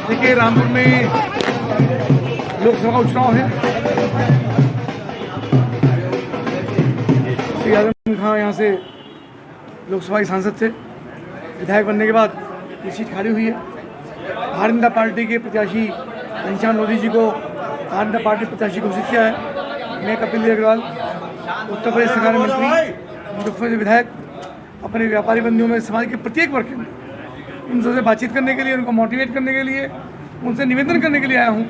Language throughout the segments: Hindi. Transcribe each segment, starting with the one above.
देखिए, रामपुर में लोकसभा का चुनाव है। श्री आजम खां यहाँ से लोकसभा के सांसद थे। विधायक बनने के बाद ये सीट खाली हुई है। भारतीय जनता पार्टी के प्रत्याशी घनश्याम लोधी जी को भारतीय जनता पार्टी प्रत्याशी घोषित किया है। मैं कपिल अग्रवाल, उत्तर प्रदेश सरकार में मंत्री, मुजफ्फरनगर विधायक, अपने व्यापारी बंधुओं में समाज के प्रत्येक वर्ग के उनसे बातचीत करने के लिए, उनको मोटिवेट करने के लिए, उनसे निवेदन करने के लिए आया हूँ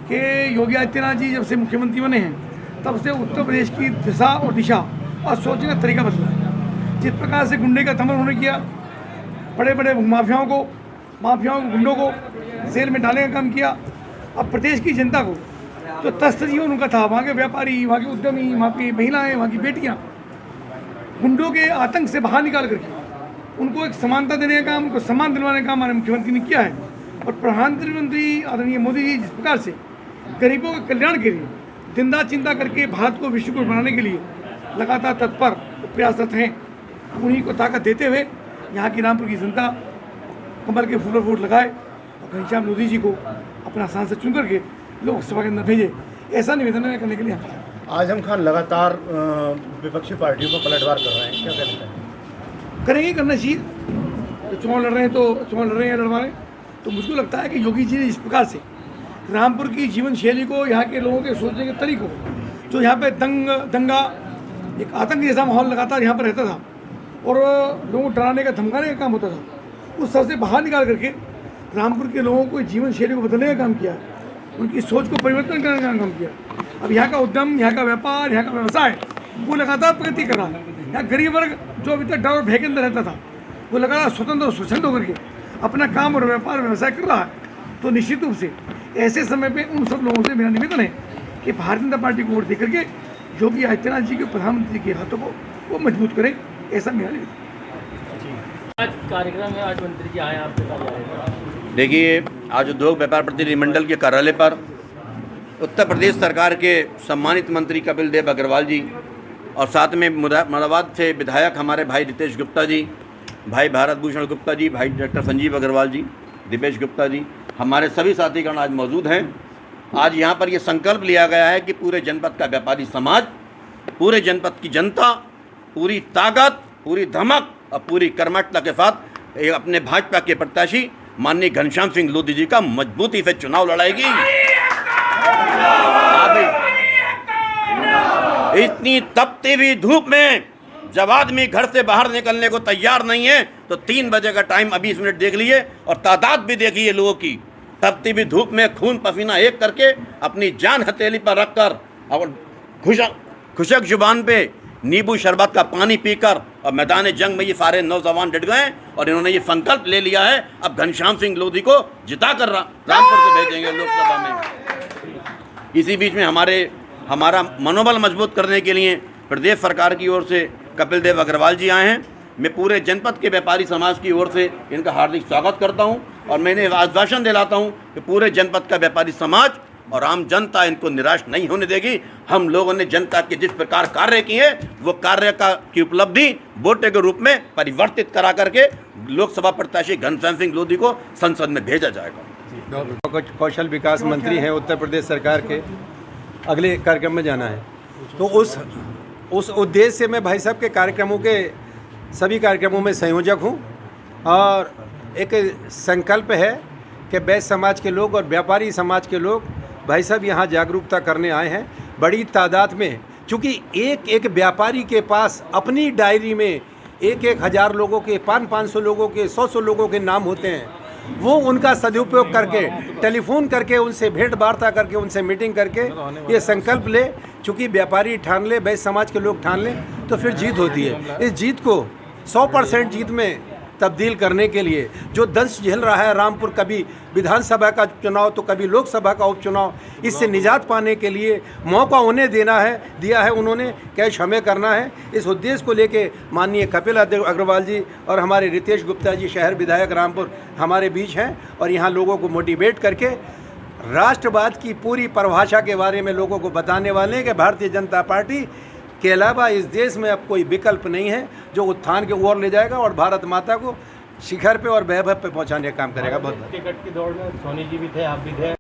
कि योगी आदित्यनाथ जी जब से मुख्यमंत्री बने हैं तब से उत्तर प्रदेश की दिशा और दिशा और सोचने का तरीका बदला है। जिस प्रकार से गुंडे का दमन उन्होंने किया, बड़े बड़े माफियाओं को, गुंडों को जेल में डालने का काम किया। अब प्रदेश की जनता को जो तस्त जीवन उनका था, वहाँ के व्यापारी, वहाँ के उद्यमी, वहाँ की महिलाएँ, वहाँ की बेटियाँ, गुंडों के आतंक से बाहर निकाल करके उनको एक समानता देने का काम, उनको सम्मान दिलवाने का काम हमारे मुख्यमंत्री ने किया है। और प्रधानमंत्री आदरणीय मोदी जी जिस प्रकार से गरीबों के कल्याण के लिए दिन रात चिंता करके भारत को विश्व को बनाने के लिए लगातार तत्पर प्रयासरत हैं, उन्हीं को ताकत देते हुए यहाँ की रामपुर की जनता कमल के फूल वोट लगाए और घनश्याम लोधी जी को अपना सांसद चुन करके लोकसभा के अंदर भेजे, ऐसा निवेदन करने के लिए हम आजम खान लगातार विपक्षी पार्टियों को पलटवार कर रहे हैं, क्या कहना चाहिए? करेंगे, करना चाहिए। तो चुनाव लड़ रहे हैं तो चुनाव लड़ रहे हैं, लड़वा रहे हैं। तो मुझको लगता है कि योगी जी ने इस प्रकार से रामपुर की जीवन शैली को, यहाँ के लोगों के सोचने के तरीकों को, जो यहाँ पे दंगा एक आतंक जैसा माहौल लगातार यहाँ पर रहता था और लोगों को डराने का, धमकाने का काम होता था, उस सब से बाहर निकाल करके रामपुर के लोगों को जीवन शैली को बदलने का काम किया है, उनकी सोच को परिवर्तन करने का काम किया। अब यहाँ का उद्यम, यहाँ का व्यापार, यहाँ का व्यवसाय वो लगातार प्रगति कर रहा है। यहाँ गरीब वर्ग जो अभी तक डर और भय के अंदर रहता था, वो लगातार स्वतंत्र और स्वच्छंद होकर के अपना काम और व्यापार व्यवसाय कर रहा है। तो निश्चित रूप से ऐसे समय पे उन सब लोगों से मेरा निवेदन है कि भारतीय जनता पार्टी को वोट देकर के योगी आदित्यनाथ जी के प्रधानमंत्री के हाथों को वो मजबूत करें, ऐसा मेरा निवेदन। आज कार्यक्रम है, आज मंत्री जी आए आपके पास। देखिए, आज उद्योग व्यापार प्रतिनिधि मंडल के कार्यालय पर उत्तर प्रदेश सरकार के सम्मानित मंत्री कपिल देव अग्रवाल जी और साथ में मुरादाबाद से विधायक हमारे भाई रितेश गुप्ता जी, भाई भारत भूषण गुप्ता जी, भाई डॉक्टर संजीव अग्रवाल जी, दिपेश गुप्ता जी, हमारे सभी साथीगण आज मौजूद हैं। आज यहाँ पर ये संकल्प लिया गया है कि पूरे जनपद का व्यापारी समाज, पूरे जनपद की जनता पूरी ताकत, पूरी धमक और पूरी कर्मठता के साथ अपने भाजपा के प्रत्याशी माननीय घनश्याम सिंह लोधी जी का मजबूती से चुनाव लड़ाएगी। इतनी तपती हुई धूप में जब आदमी घर से बाहर निकलने को तैयार नहीं है तो 3 बजे का टाइम अभी 20 मिनट देख लिए और तादाद भी देखिए लोगों की। तपती हुई धूप में खून पसीना एक करके अपनी जान हथेली पर रखकर और खुशक जुबान पे नींबू शरबत का पानी पीकर और मैदान जंग में ये सारे नौजवान डट गए और इन्होंने ये संकल्प ले लिया है अब घनश्याम सिंह लोधी को जिता कर रामपुर से भेजेंगे लोकसभा में। इसी बीच में हमारा मनोबल मजबूत करने के लिए प्रदेश सरकार की ओर से कपिल देव अग्रवाल जी आए हैं। मैं पूरे जनपद के व्यापारी समाज की ओर से इनका हार्दिक स्वागत करता हूं और मैंने आश्वासन दिलाता हूं कि पूरे जनपद का व्यापारी समाज और आम जनता इनको निराश नहीं होने देगी। हम लोगों ने जनता के जिस प्रकार कार्य किए वो कार्य की उपलब्धि वोटे के रूप में परिवर्तित करा करके लोकसभा प्रत्याशी घनश्याम सिंह लोधी को संसद में भेजा जाएगा। कौशल विकास मंत्री हैं उत्तर प्रदेश सरकार के, अगले कार्यक्रम में जाना है तो उस उद्देश्य से मैं भाई साहब के कार्यक्रमों के सभी कार्यक्रमों में संयोजक हूं और एक संकल्प है कि वैश्य समाज के लोग और व्यापारी समाज के लोग भाई साहब यहाँ जागरूकता करने आए हैं बड़ी तादाद में। चूँकि एक एक व्यापारी के पास अपनी डायरी में एक हजार लोगों के, 500 लोगों के, 100 लोगों के नाम होते हैं, वो उनका सदुपयोग करके टेलीफोन करके उनसे भेंट वार्ता करके उनसे मीटिंग करके ये संकल्प ले। चूँकि व्यापारी ठान ले, वैश्य समाज के लोग ठान लें तो फिर जीत होती है। इस जीत को 100% जीत में तब्दील करने के लिए जो दंश झेल रहा है रामपुर, कभी विधानसभा का चुनाव तो कभी लोकसभा का उपचुनाव, इससे निजात पाने के लिए मौका उन्हें दिया है उन्होंने, कैश हमें करना है। इस उद्देश्य को लेके माननीय कपिल अग्रवाल जी और हमारे रितेश गुप्ता जी शहर विधायक रामपुर हमारे बीच हैं और यहाँ लोगों को मोटिवेट करके राष्ट्रवाद की पूरी परिभाषा के बारे में लोगों को बताने वाले हैं कि भारतीय जनता पार्टी के अलावा इस देश में अब कोई विकल्प नहीं है जो उत्थान की ओर ले जाएगा और भारत माता को शिखर पे और वैभव पे पहुंचाने का काम करेगा। बहुत टिकट की दौड़ में सोनी जी भी थे, आप भी थे।